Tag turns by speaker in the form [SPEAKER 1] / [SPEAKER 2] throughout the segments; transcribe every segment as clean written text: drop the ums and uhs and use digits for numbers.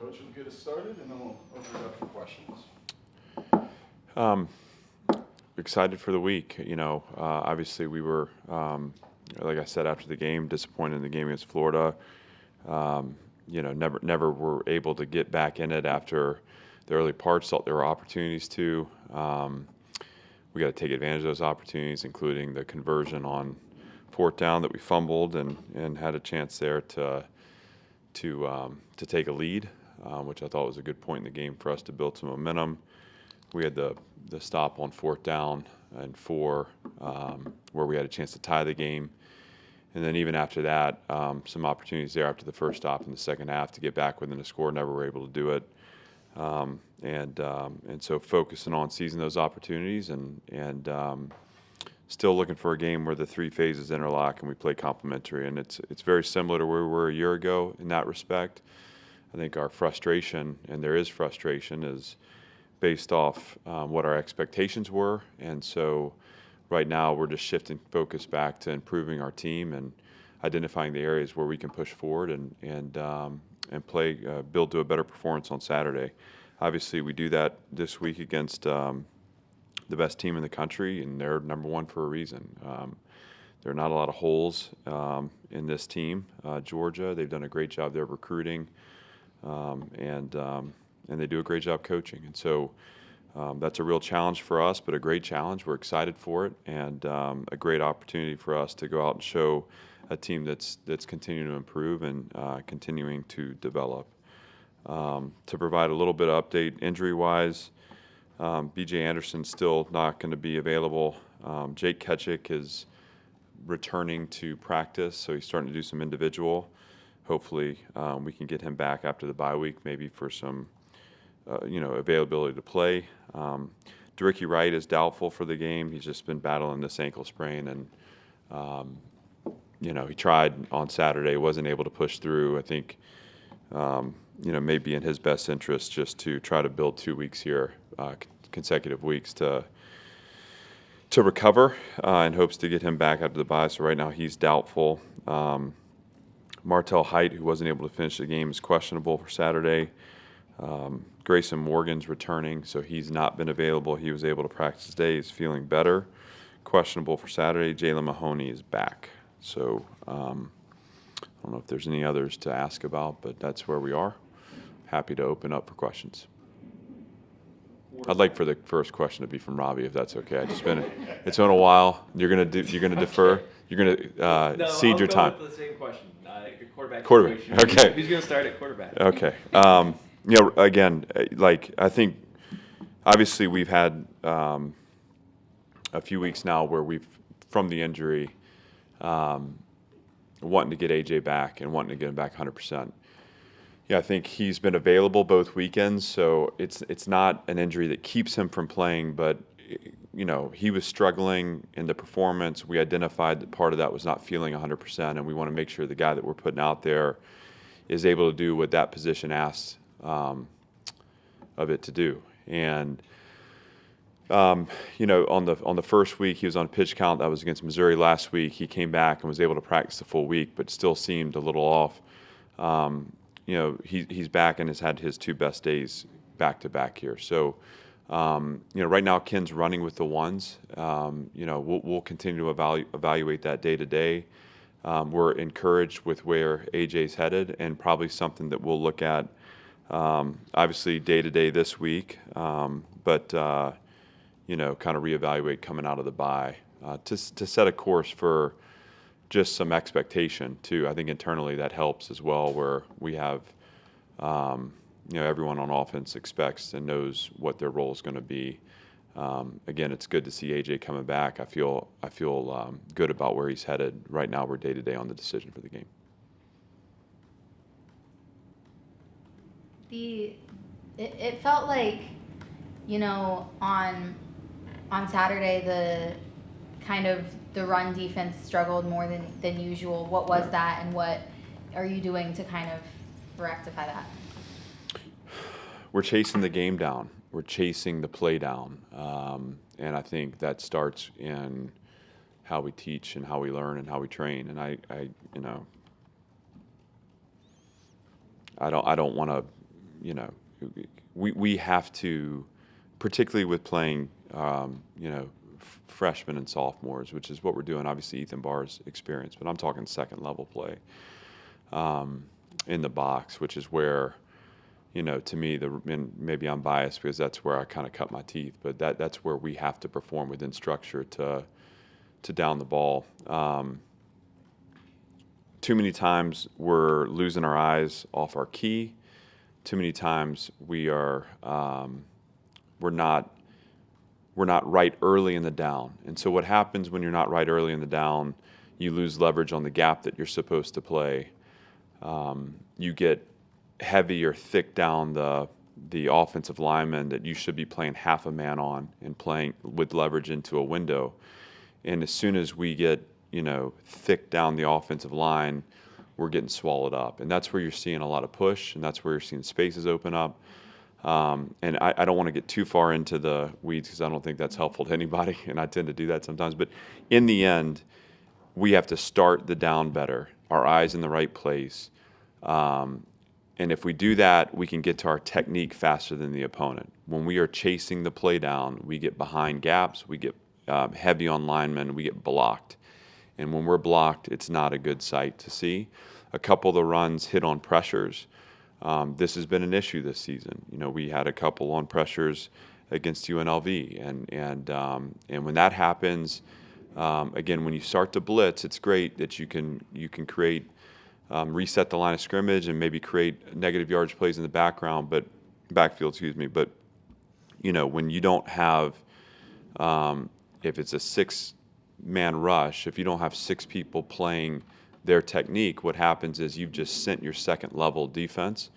[SPEAKER 1] Coach will get us started, and then we'll open it up for questions.
[SPEAKER 2] Excited for the week. Obviously we were, like I said after the game, disappointed in the game against Florida. Never were able to get back in it after the early parts. Thought there were opportunities to. We got to take advantage of those opportunities, including the conversion on fourth down that we fumbled and had a chance there to take a lead, which I thought was a good point in the game for us to build some momentum. We had the stop on fourth down and 4, where we had a chance to tie the game. And then even after that, some opportunities there after the first stop in the second half to get back within the score. Never were able to do it. And so focusing on seizing those opportunities and still looking for a game where the 3 phases interlock and we play complementary. And it's very similar to where we were a year ago in that respect. I think our frustration, and there is frustration, is based off what our expectations were. And so right now we're just shifting focus back to improving our team and identifying the areas where we can push forward and play, build to a better performance on Saturday. Obviously, we do that this week against the best team in the country, and they're number 1 for a reason. There are not a lot of holes in this team. Georgia, they've done a great job there recruiting, and they do a great job coaching. And so that's a real challenge for us, but a great challenge. We're excited for it, and a great opportunity for us to go out and show a team that's continuing to improve and continuing to develop. To provide a little bit of update injury-wise, B.J. Anderson's still not going to be available. Jake Ketchick is returning to practice, so he's starting to do some individual. Hopefully we can get him back after the bye week, maybe for some availability to play. DeRicky Wright is doubtful for the game. He's just been battling this ankle sprain, and he tried on Saturday, wasn't able to push through. I think maybe in his best interest just to try to build 2 weeks here, consecutive weeks to recover, in hopes to get him back after the bye. So right now he's doubtful. Martell Height, who wasn't able to finish the game, is questionable for Saturday. Grayson Morgan's returning, so he's not been available. He was able to practice today. He's feeling better. Questionable for Saturday. Jalen Mahoney is back. So I don't know if there's any others to ask about, but that's where we are. Happy to open up for questions. I'd like for the first question to be from Robbie, if that's okay. It's been a while. You're gonna defer. You're gonna cede your time.
[SPEAKER 3] With the same question. Quarterback.
[SPEAKER 2] Okay.
[SPEAKER 3] Who's gonna start at quarterback?
[SPEAKER 2] Okay. Again, I think obviously we've had a few weeks now where we've, from the injury, wanting to get AJ back and wanting to get him back 100%. Yeah, I think he's been available both weekends, so it's not an injury that keeps him from playing, but he was struggling in the performance. We identified that part of that was not feeling 100%, and we want to make sure the guy that we're putting out there is able to do what that position asks of it to do. And on the first week, he was on a pitch count. That was against Missouri last week. He came back and was able to practice the full week, but still seemed a little off. He's back and has had his 2 best days back to back here. So, right now Ken's running with the ones. We'll continue to evaluate that day to day. We're encouraged with where AJ's headed, and probably something that we'll look at, obviously day to day this week, but kind of reevaluate coming out of the bye to set a course for just some expectation too. I think internally that helps as well, where we have everyone on offense expects and knows what their role is going to be. Again, it's good to see AJ coming back. I feel good about where he's headed. Right now we're day to day on the decision for the game.
[SPEAKER 4] It felt like, on Saturday, the run defense struggled more than usual. What was that, and what are you doing to kind of rectify that?
[SPEAKER 2] We're chasing the game down. We're chasing the play down. And I think that starts in how we teach and how we learn and how we train. And I don't want to, you know, we have to, particularly with playing, you know, freshmen and sophomores, which is what we're doing. Obviously, Ethan Barr's experience, but I'm talking second level play in the box, which is where, you know, to me, and maybe I'm biased because that's where I kind of cut my teeth, but that's where we have to perform within structure to down the ball. Too many times we're losing our eyes off our key. Too many times we're not right early in the down. And so what happens when you're not right early in the down, you lose leverage on the gap that you're supposed to play. You get heavy or thick down the offensive lineman that you should be playing half a man on and playing with leverage into a window. And as soon as we get, you know, thick down the offensive line, we're getting swallowed up. And that's where you're seeing a lot of push, and that's where you're seeing spaces open up. And I don't want to get too far into the weeds because I don't think that's helpful to anybody, and I tend to do that sometimes. But in the end, we have to start the down better, our eyes in the right place. And if we do that, we can get to our technique faster than the opponent. When we are chasing the play down, we get behind gaps, we get heavy on linemen, we get blocked. And when we're blocked, it's not a good sight to see. A couple of the runs hit on pressures. This has been an issue this season. You know, we had a couple on pressures against UNLV, and when that happens, again, when you start to blitz, it's great that you can create, reset the line of scrimmage and maybe create negative yardage plays in the backfield, excuse me. But you know, when you don't have, if it's a 6-man rush, if you don't have 6 people playing their technique, what happens is you've just sent your second level defense.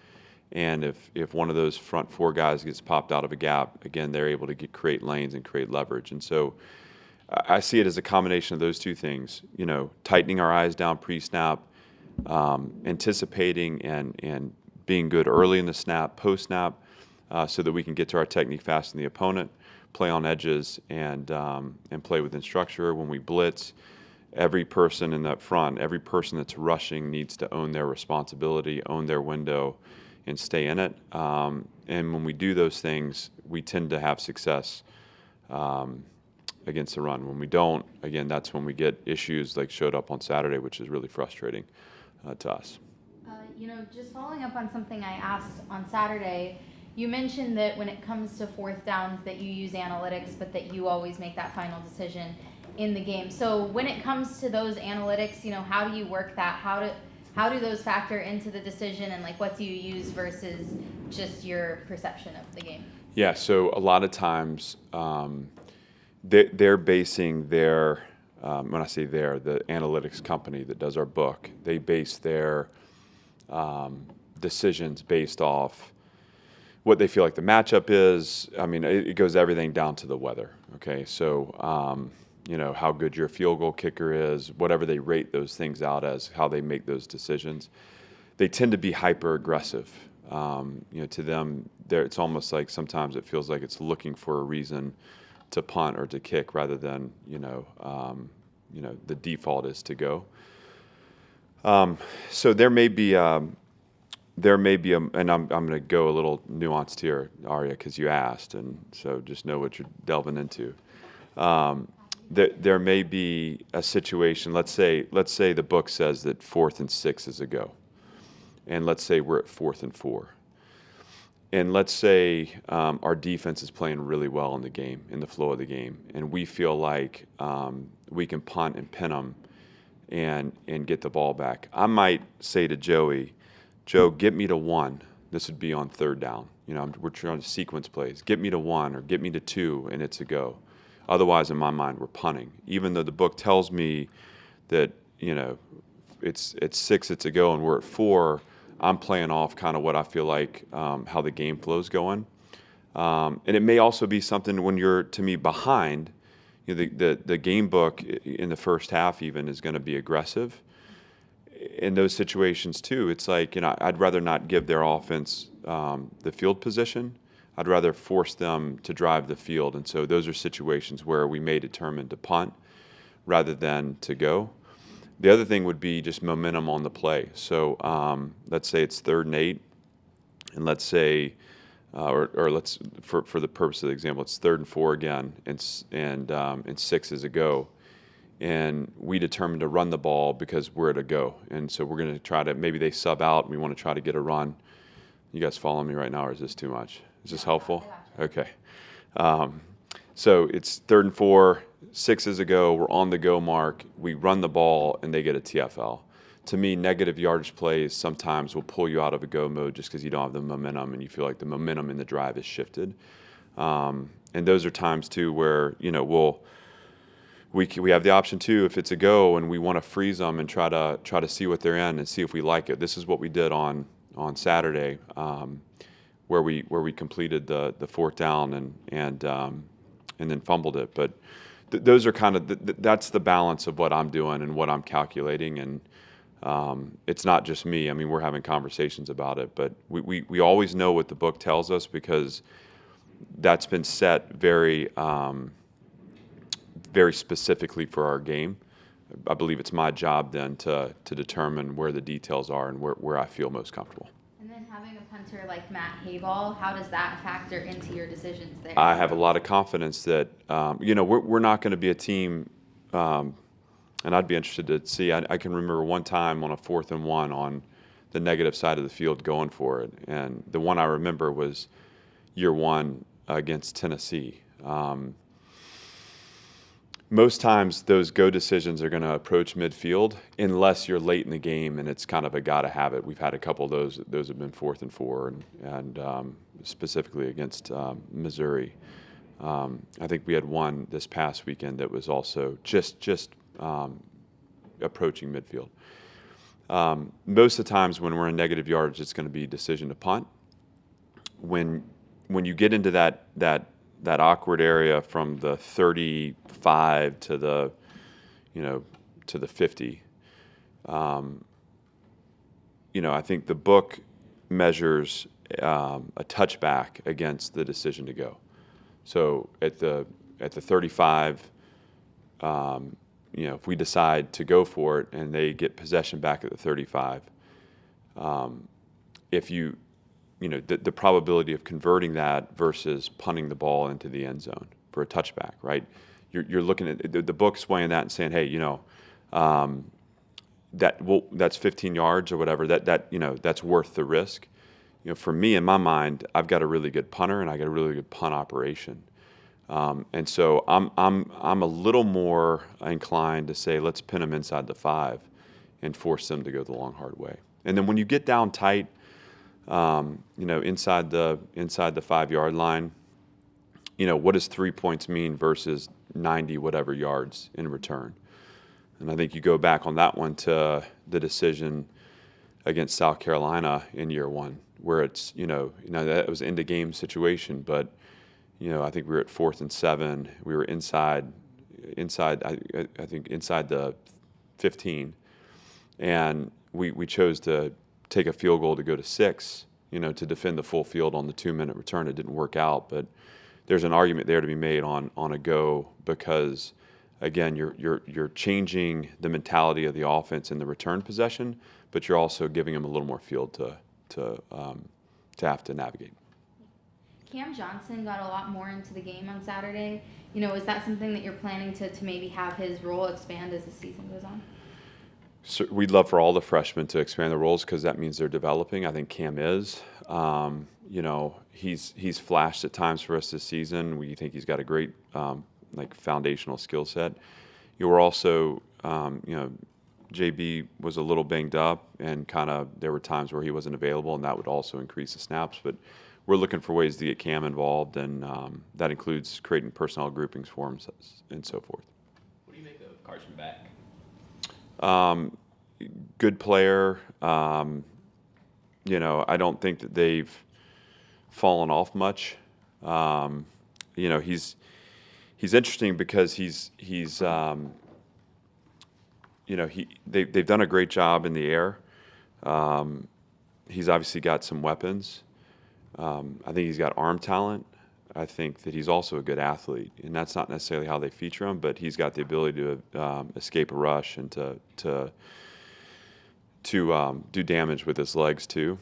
[SPEAKER 2] And if one of those front 4 guys gets popped out of a gap, again, they're able to create lanes and create leverage. And so I see it as a combination of those two things, you know, tightening our eyes down pre-snap, anticipating and being good early in the snap, post-snap, so that we can get to our technique faster than the opponent, play on edges, and play within structure. When we blitz, every person in that front, every person that's rushing needs to own their responsibility, own their window, and stay in it. And when we do those things, we tend to have success against the run. When we don't, again, that's when we get issues like showed up on Saturday, which is really frustrating to us.
[SPEAKER 4] You know, just following up on something I asked on Saturday, you mentioned that when it comes to 4th downs that you use analytics, but that you always make that final decision in the game. So when it comes to those analytics, you know, how do you work that? How do those factor into the decision, and like what do you use versus just your perception of the game?
[SPEAKER 2] Yeah, so a lot of times they're basing their, when I say the analytics company that does our book, they base their decisions based off what they feel like the matchup is. I mean, it goes everything down to the weather, okay? So, you know, how good your field goal kicker is, whatever they rate those things out as, how they make those decisions. They tend to be hyper aggressive. You know, to them, it's almost like sometimes it feels like it's looking for a reason to punt or to kick rather than, you know, the default is to go. So there may be, and I'm going to go a little nuanced here, Arya, because you asked, and so just know what you're delving into. There may be a situation. Let's say the book says that 4th and 6 is a go, and let's say we're at 4th and 4, and let's say our defense is playing really well in the game, in the flow of the game, and we feel like we can punt and pin them and get the ball back. I might say to Joe, get me to 1. This would be on 3rd down. You know, we're trying to sequence plays. Get me to 1 or get me to 2, and it's a go. Otherwise, in my mind, we're punting. Even though the book tells me that, you know, it's 6, it's a go, and we're at 4, I'm playing off kind of what I feel like how the game flow's going. And it may also be something when you're, to me, behind. You know, the game book in the first half even is going to be aggressive. In those situations too, it's like, you know, I'd rather not give their offense the field position. I'd rather force them to drive the field. And so those are situations where we may determine to punt rather than to go. The other thing would be just momentum on the play. So let's say it's 3rd and 8. and let's say, or let's for the purpose of the example, it's 3rd and 4 again, and 6 is a go, and we determine to run the ball because we're at a go, and so we're going to try to, maybe they sub out, and we want to try to get a run. You guys following me right now, or is this too much? Is this helpful? Okay. So it's 3rd and 4, 6 is a go, we're on the go mark, we run the ball, and they get a TFL. To me, negative yardage plays sometimes will pull you out of a go mode just because you don't have the momentum and you feel like the momentum in the drive is shifted. And those are times too where, you know, we have the option too, if it's a go and we want to freeze them and try to see what they're in and see if we like it. This is what we did on Saturday, where we completed the 4th down and then fumbled it. But those are kind of that's the balance of what I'm doing and what I'm calculating. And it's not just me. I mean, we're having conversations about it, but we always know what the book tells us because that's been set very very specifically for our game. I believe it's my job then to determine where the details are and where I feel most comfortable.
[SPEAKER 4] And then having a punter like Matt Hayball, how does that factor into your decisions there?
[SPEAKER 2] I have a lot of confidence that you know, we're not going to be a team, and I'd be interested to see. I can remember one time on a 4th and 1 on the negative side of the field going for it, and the one I remember was year 1 against Tennessee. Most times those go decisions are going to approach midfield unless you're late in the game and it's kind of a gotta have it. We've had a couple of those. Those have been 4th and 4, and specifically against Missouri. I think we had one this past weekend that was also just approaching midfield. Most of the times when we're in negative yardage, it's going to be decision to punt. When you get into that awkward area from the 35 to the 50, I think the book measures a touchback against the decision to go. So at the 35, if we decide to go for it and they get possession back at the 35, the probability of converting that versus punting the ball into the end zone for a touchback, right? You're looking at the book's weighing that and saying, hey, that's 15 yards or whatever. That's worth the risk. For me, in my mind, I've got a really good punter and I got a really good punt operation, and so I'm a little more inclined to say let's pin them inside the 5 and force them to go the long hard way. And then when you get down tight, inside the 5-yard line, what does 3 points mean versus 90 whatever yards in return? And I think you go back on that one to the decision against South Carolina in year 1, where it's that was an end of game situation, but I think we were at 4th and 7. We were inside I think inside the 15, and we chose to take a field goal to go to 6, to defend the full field on the 2-minute return. It didn't work out, but there's an argument there to be made on a go because, again, you're changing the mentality of the offense in the return possession, but you're also giving them a little more field to have to navigate.
[SPEAKER 4] Cam Johnson got a lot more into the game on Saturday. Is that something that you're planning to maybe have his role expand as the season goes on?
[SPEAKER 2] So we'd love for all the freshmen to expand the roles because that means they're developing. I think Cam is. He's flashed at times for us this season. We think he's got a great foundational skill set. We're also, JB was a little banged up and there were times where he wasn't available, and that would also increase the snaps. But we're looking for ways to get Cam involved, and that includes creating personnel groupings for him and so forth.
[SPEAKER 3] What do you make of Carson Beck?
[SPEAKER 2] Good player. I don't think that they've fallen off much. He's interesting because they've done a great job in the air. He's obviously got some weapons. I think he's got arm talent. I think that he's also a good athlete, and that's not necessarily how they feature him, but he's got the ability to escape a rush and to do damage with his legs too.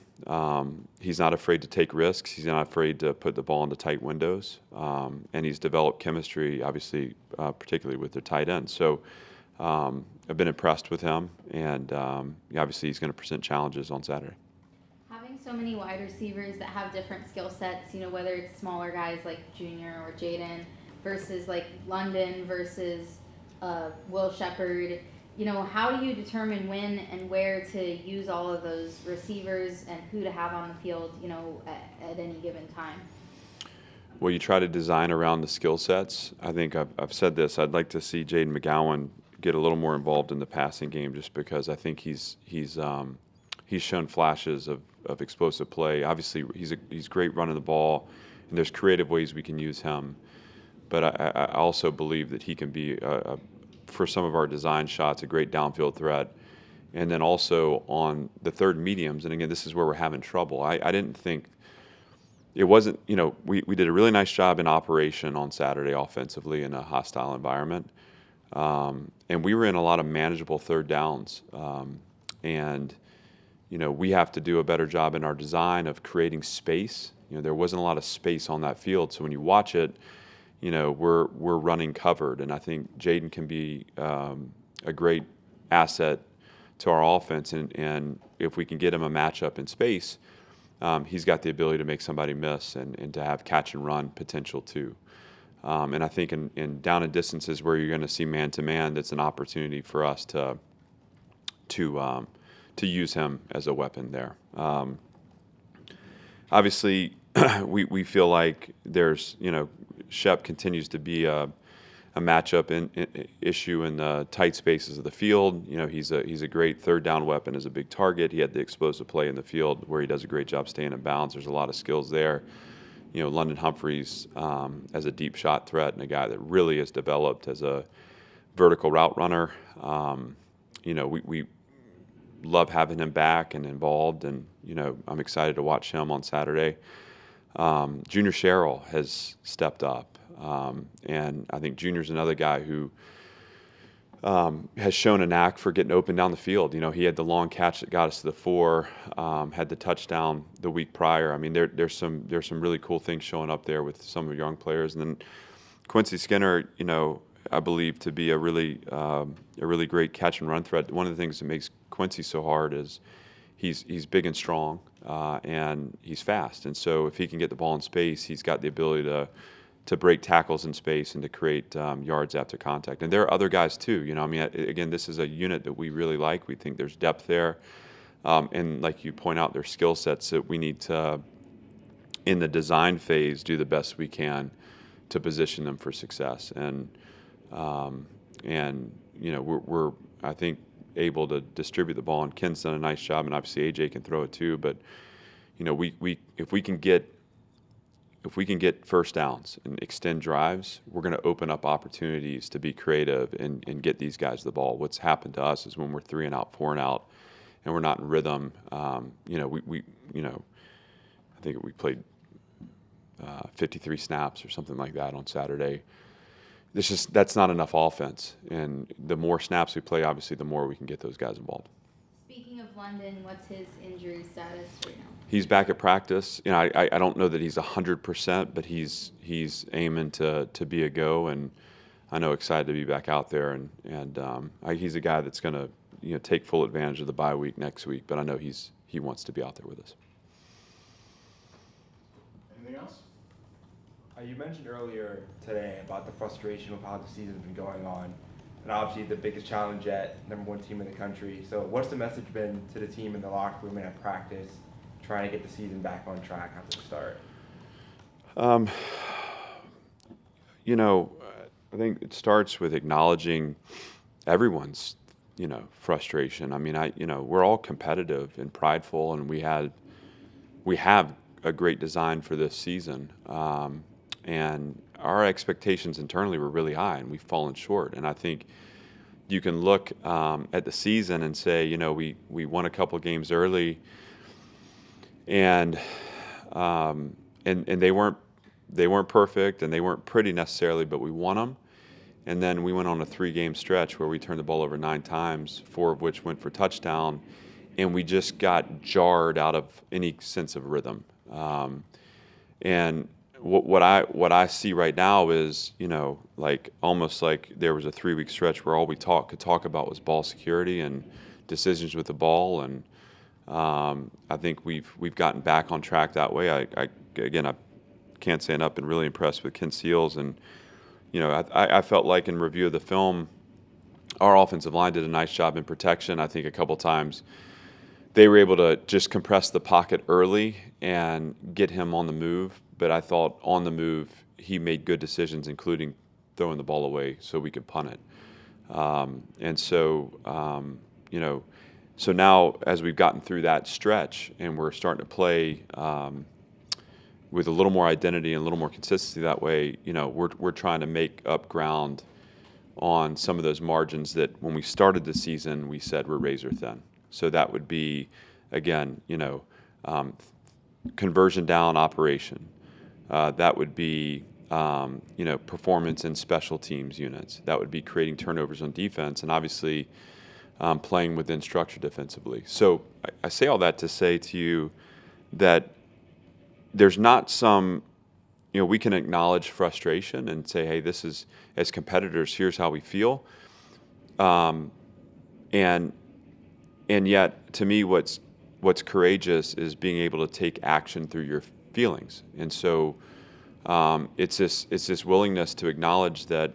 [SPEAKER 2] He's not afraid to take risks. He's not afraid to put the ball into tight windows, and he's developed chemistry, obviously, particularly with their tight end. So I've been impressed with him, and obviously he's going to present challenges on Saturday.
[SPEAKER 4] Having so many wide receivers that have different skill sets, whether it's smaller guys like Junior or Jaden versus like London versus Will Shepherd, how do you determine when and where to use all of those receivers and who to have on the field, at any given time?
[SPEAKER 2] Well, you try to design around the skill sets. I think I've said this. I'd like to see Jaden McGowan get a little more involved in the passing game, just because I think he's shown flashes of explosive play. Obviously, he's great running the ball, and there's creative ways we can use him. But I also believe that he can be, for some of our design shots, a great downfield threat. And then also on the third mediums, and again, this is where we're having trouble. I didn't think it wasn't, we did a really nice job in operation on Saturday offensively in a hostile environment. And we were in a lot of manageable third downs. And we have to do a better job in our design of creating space. There wasn't a lot of space on that field. So when you watch it, we're running covered. And I think Jaden can be a great asset to our offense. And if we can get him a matchup in space, he's got the ability to make somebody miss and to have catch and run potential too. And I think in down and distances where you're going to see man-to-man, that's an opportunity for us to use him as a weapon there. Obviously, we feel like there's, Shep continues to be a matchup issue in the tight spaces of the field. He's a great third down weapon as a big target. He had the explosive play in the field where he does a great job staying in bounds. There's a lot of skills there. London Humphreys as a deep shot threat and a guy that really has developed as a vertical route runner. We love having him back and involved, and I'm excited to watch him on Saturday. Junior Sherrill has stepped up, and I think Junior's another guy who has shown a knack for getting open down the field. He had the long catch that got us to the 4, had the touchdown the week prior. I mean, there's some really cool things showing up there with some of the young players. And then Quincy Skinner, I believe to be a really great catch and run threat. One of the things that makes Quincy so hard is he's big and strong, and he's fast. And so if he can get the ball in space, he's got the ability to break tackles in space and to create yards after contact. And there are other guys too. Again, this is a unit that we really like. We think there's depth there. And like you point out, there's skill sets that we need to, in the design phase, do the best we can to position them for success. And we're I think, able to distribute the ball. And Ken's done a nice job, and obviously AJ can throw it too. But, if we can get first downs and extend drives, we're going to open up opportunities to be creative and get these guys the ball. What's happened to us is when we're 3 and out, 4 and out, and we're not in rhythm. I think we played 53 snaps or something like that on Saturday. That's not enough offense. And the more snaps we play, obviously, the more we can get those guys involved.
[SPEAKER 4] Speaking of London, what's his injury status right now?
[SPEAKER 2] He's back at practice. I don't know that he's 100%, but he's aiming to be a go, and I know excited to be back out there. And he's a guy that's going to take full advantage of the bye week next week. But I know he wants to be out there with us.
[SPEAKER 1] Anything else?
[SPEAKER 5] You mentioned earlier today about the frustration with how the season's been going on, and obviously the biggest challenge yet, #1 team in the country. So what's the message been to the team in the locker room and at practice, trying to get the season back on track after the start?
[SPEAKER 2] I think it starts with acknowledging everyone's, frustration. I mean, we're all competitive and prideful, and we have a great design for this season. And our expectations internally were really high, and we've fallen short. And I think you can look at the season and say, we won a couple games early, and they weren't perfect, and they weren't pretty necessarily, but we won them. And then we went on a 3-game stretch where we turned the ball over 9 times, 4 of which went for touchdown. and we just got jarred out of any sense of rhythm. And what I see right now is, like almost like there was a 3-week stretch where all we could talk about was ball security and decisions with the ball, and I think we've gotten back on track that way. I can't say enough. Been really impressed with Ken Seals, and I felt like in review of the film, our offensive line did a nice job in protection. I think a couple times they were able to just compress the pocket early and get him on the move. But I thought on the move he made good decisions, including throwing the ball away so we could punt it. So now as we've gotten through that stretch and we're starting to play with a little more identity and a little more consistency that way, we're trying to make up ground on some of those margins that when we started the season we said were razor thin. So that would be, again, conversion down operation. That would be, performance in special teams units. That would be creating turnovers on defense, and obviously playing within structure defensively. So I say all that to say to you that there's not some, we can acknowledge frustration and say, hey, this is, as competitors, here's how we feel. And yet, to me, what's courageous is being able to take action through your feelings. And so it's this willingness to acknowledge that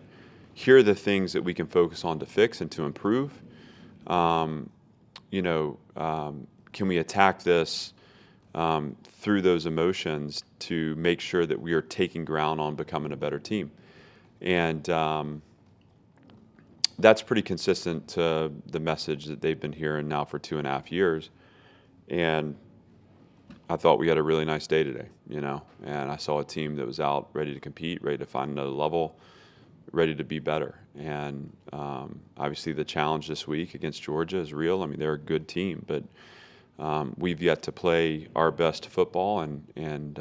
[SPEAKER 2] here are the things that we can focus on to fix and to improve. Can we attack this through those emotions to make sure that we are taking ground on becoming a better team? And that's pretty consistent to the message that they've been hearing now for 2.5 years. And I thought we had a really nice day today, and I saw a team that was out ready to compete, ready to find another level, ready to be better. And obviously the challenge this week against Georgia is real. I mean, they're a good team, but we've yet to play our best football, and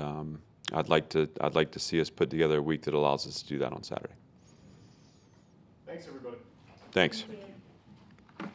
[SPEAKER 2] I'd like to see us put together a week that allows us to do that on Saturday.
[SPEAKER 1] Thanks, everybody.
[SPEAKER 2] Thanks.
[SPEAKER 4] Thank you.